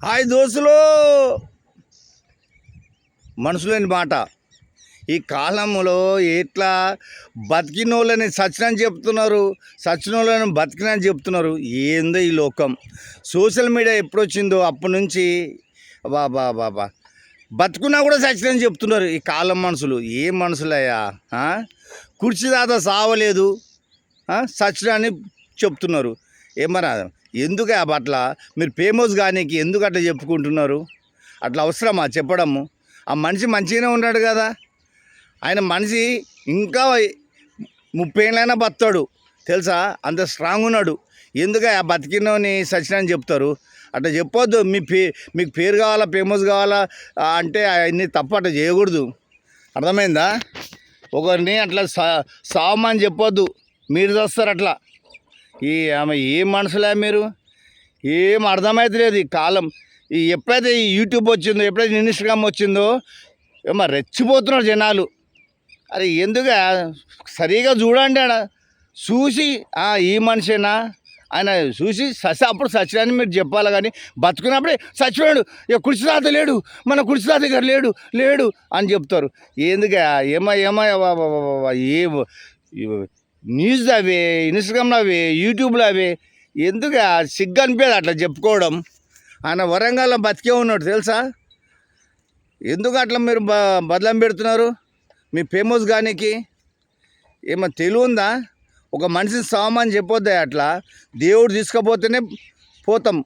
Hi దోస్తులు, మనుషులేని మాట ఈ కాలంలో ఎట్లా బతికినోళ్ళని సచ్చినని చెప్తున్నారు, సచ్చినోళ్ళని బతికినని చెప్తున్నారు. ఏందో ఈ లోకం. సోషల్ మీడియా ఎప్పుడు వచ్చిందో అప్పటి నుంచి బాబా బాబా బతుకున్నా కూడా సచ్చినని చెప్తున్నారు ఈ కాలం మనుషులు. ఏ మనుషులయ్యా? కుర్చీ దాదా సావలేదు, సచిన అని చెప్తున్నారు. ఏమన్నా ఎందుకు అట్లా మీరు ఫేమస్ కానీ ఎందుకు అట్లా చెప్పుకుంటున్నారు? అట్లా అవసరమా చెప్పడము? ఆ మనిషి మంచిగానే ఉన్నాడు కదా, ఆయన మనిషి ఇంకా 30 ఏళ్ళైనా బతాడు తెలుసా, అంత స్ట్రాంగ్ ఉన్నాడు. ఎందుకు ఆ బతికినోని సచినని చెప్తారు? అట్లా చెప్పొద్దు. మీకు పేరు కావాలా, ఫేమస్ కావాలా అంటే అన్నీ తప్ప అట్లా చేయకూడదు. అర్థమైందా? ఒకరిని అట్లా సావమని చెప్పొద్దు. మీరు చేస్తారు అట్లా. ఆమె ఏం మనుషులే మీరు? ఏం అర్థమవుతలేదు ఈ కాలం. ఎప్పుడైతే ఈ యూట్యూబ్ వచ్చిందో, ఎప్పుడైతే ఇన్స్టాగ్రామ్ వచ్చిందో ఏమో రెచ్చిపోతున్నారు జనాలు. అరే ఎందుకు సరిగా చూడండి, ఆడ చూసి ఈ మనిషేనా ఆయన చూసి అప్పుడు సచివాన్ని మీరు చెప్పాలి. కానీ బతుకున్నప్పుడే చచ్చిపోయాడు, ఇక కుర్చీదాత లేడు, మన కుర్చీదాత దగ్గర లేడు లేడు అని చెప్తారు. ఎందుకు ఏ న్యూస్ అవే, ఇన్స్టాగ్రామ్లో అవే, యూట్యూబ్లో అవే. ఎందుకు సిగ్గు అనిపించదు అట్లా చెప్పుకోవడం? ఆయన వరంగల్లో బతికే ఉన్నాడు తెలుసా. ఎందుకు అట్లా మీరు బదలం పెడుతున్నారు? మీ ఫేమస్ గానికి ఏమో తెలివి ఉందా? ఒక మనిషిని సామని చెప్పొద్దా అట్లా? దేవుడు తీసుకుపోతేనే పోతాం,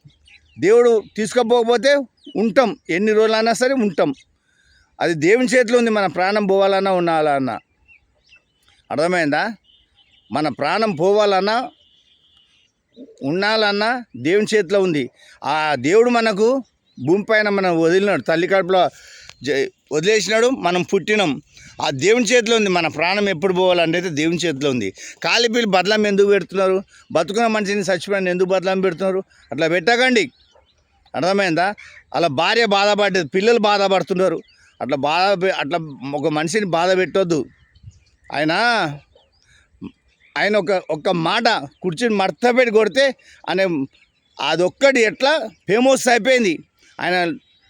దేవుడు తీసుకుపోకపోతే ఉంటాం. ఎన్ని రోజులైనా సరే ఉంటాం. అది దేవుని చేతిలో ఉంది. మన ప్రాణం పోవాలన్నా ఉండాలన్నా. అర్థమైందా? మన ప్రాణం పోవాలన్నా ఉండాలన్నా దేవుని చేతిలో ఉంది. ఆ దేవుడు మనకు భూమిపైన మనం వదిలినాడు, తల్లి కడుపులో వదిలేసినాడు, మనం పుట్టినాం. ఆ దేవుని చేతిలో ఉంది. మన ప్రాణం ఎప్పుడు పోవాలంటే అయితే దేవుని చేతిలో ఉంది. కాలిపిల్లి బదలం ఎందుకు పెడుతున్నారు? బతుకున్న మనిషిని చచ్చిపోయిన ఎందుకు బదలం పెడుతున్నారు? అట్లా పెట్టకండి. అర్థమైందా? అలా భార్య బాధపడ్డది, పిల్లలు బాధపడుతున్నారు. అట్లా ఒక మనిషిని బాధ పెట్టొద్దు. ఆయన ఒక్క మాట కుర్చీని మడతపెట్టి కొడితే ఆయన అదొక్కటి ఎట్లా ఫేమస్ అయిపోయింది. ఆయన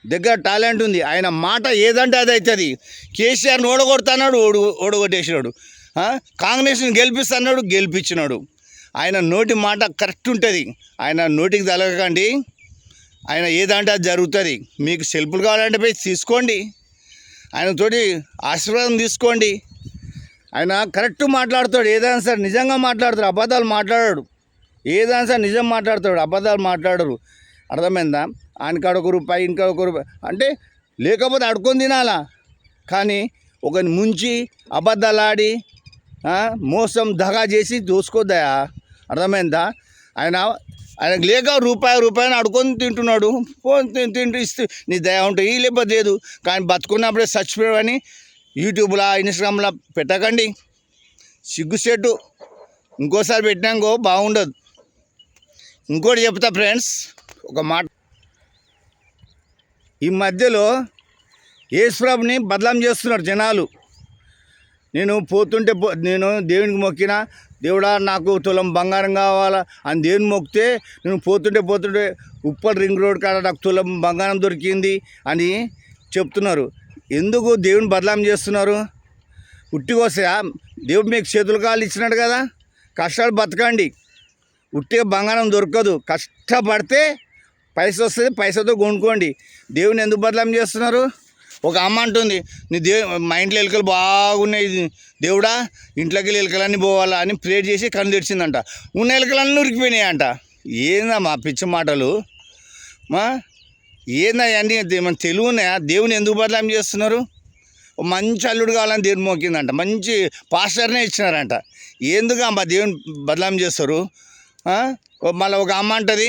దగ్గర టాలెంట్ ఉంది. ఆయన మాట ఏదంటే అది అవుతుంది. కేసీఆర్ని ఓడగొడతాడు, ఓడగొట్టేసినాడు. కాంగ్రెస్ని గెలిపిస్తున్నాడు, గెలిపించినాడు. ఆయన నోటి మాట కరెక్ట్ ఉంటుంది. ఆయన నోటికి తలగకండి. ఆయన ఏదంటే అది జరుగుతుంది. మీకు సెల్ఫ్లు కావాలంటే పోయి తీసుకోండి, ఆయనతోటి ఆశీర్వాదం తీసుకోండి. ఆయన కరెక్ట్ మాట్లాడతాడు. ఏదైనా సరే నిజంగా మాట్లాడతాడు, అబద్ధాలు మాట్లాడాడు. ఏదైనా సరే నిజం మాట్లాడతాడు, అబద్ధాలు మాట్లాడరు. అర్థమైందా? ఆయనకాడ ₹1, ఇంకా ₹1 అంటే లేకపోతే అడుకొని తినాలా. కానీ ఒకరిని ముంచి అబద్ధాలు ఆడి మోసం దగా చేసి దోసుకోద్దా? అర్థమైందా? ఆయనకు లేక రూపాయని అడుకొని తింటున్నాడు. తింటూ ఇస్తూ నీ దయ ఉంటుంది, లేకపోతే లేదు. కానీ బతుకున్నప్పుడే చచ్చిపోయావని యూట్యూబ్లో, ఇన్స్టాగ్రామ్లో పెట్టకండి. సిగ్గుసేటు. ఇంకోసారి పెట్టినాకో బాగుండదు. ఇంకోటి చెప్తా ఫ్రెండ్స్, ఒక మాట. ఈ మధ్యలో యేసుప్రభుని బదలాం చేస్తున్నారు జనాలు. నేను పోతుంటే నేను దేవునికి మొక్కిన, దేవుడా నాకు తులం బంగారం కావాలా అని దేవుని మొక్కితే, నేను పోతుంటే ఉప్పల్ రింగ్ రోడ్ కాడ నాకు తులం బంగారం దొరికింది అని చెప్తున్నారు. ఎందుకు దేవుని బదలాం చేస్తున్నారు? ఉట్టికొస్తాయా? దేవుడు మీకు చేతులు కాళ్ళు ఇచ్చినాడు కదా, కష్టాలు బతకండి. ఉట్టిగా బంగారం దొరకదు, కష్టపడితే పైస వస్తుంది, పైసతో కొనుక్కోండి. దేవుని ఎందుకు బదలాం చేస్తున్నారు? ఒక అమ్మ అంటుంది, మా ఇంట్లో ఎలుకలు బాగున్నాయి దేవుడా, ఇంట్లోకి ఎలుకలన్నీ పోవాలా అని ప్రేర్ చేసి కన్ను తెరిచిందంట. ఉన్న ఎలుకలన్నీ ఉరికిపోయినాయి అంట. ఏందమ్మా పిచ్చి మాటలు? ఏందా అన్నీ మన తెలుగు ఉన్నాయా? దేవుని ఎందుకు బదలాం చేస్తున్నారు? మంచి అల్లుడు కావాలని దేవుని మోకిందంట, మంచి పాస్టర్నే ఇచ్చినారంట. ఎందుకు అమ్మ దేవుని బదలాం చేస్తారు? మళ్ళీ ఒక అమ్మ అంటుంది,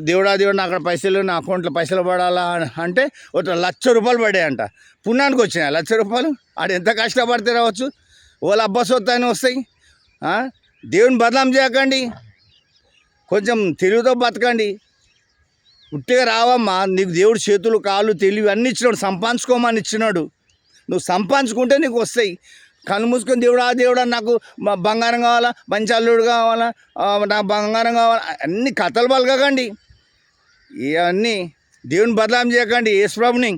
దేవుడు అక్కడ పైసలు నా అకౌంట్లో పైసలు పడాలా అంటే ₹1,00,000 పడాయంట. పుణ్యానికి వచ్చినాయి ₹1,00,000. ఆడు ఎంత కష్టపడితే రావచ్చు, వాళ్ళ అబ్బా సొత్తు అని వస్తాయి. దేవుని బదలాం చేయకండి, కొంచెం తెలివితో బతకండి. ఉట్టిగా రావమ్మా. నీకు దేవుడు చేతులు కాళ్ళు తెలివి అన్నీ ఇచ్చినాడు, సంపాదించుకోమని ఇచ్చినాడు. నువ్వు సంపాదించుకుంటే నీకు వస్తాయి. కళ్ళు మూసుకొని దేవుడా నాకు బంగారం కావాలా, మంచి అల్లుడు కావాలా, నాకు బంగారం కావాలా, అన్ని కథలు పలకకండి. ఇవన్నీ దేవుని బదలాం చేయకండి. యేసుప్రభుని,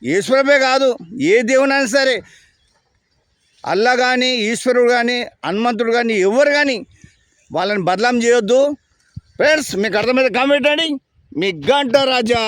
యేసుప్రభే కాదు, ఏ దేవునైనా సరే, అల్లా కానీ, ఈశ్వరుడు కానీ, హనుమంతుడు కానీ, ఎవరు కానీ వాళ్ళని బదలాం చేయొద్దు. ఫ్రెండ్స్, మీకు అర్థమైతే కామెంట్ అండి. మీ గంట రాజా.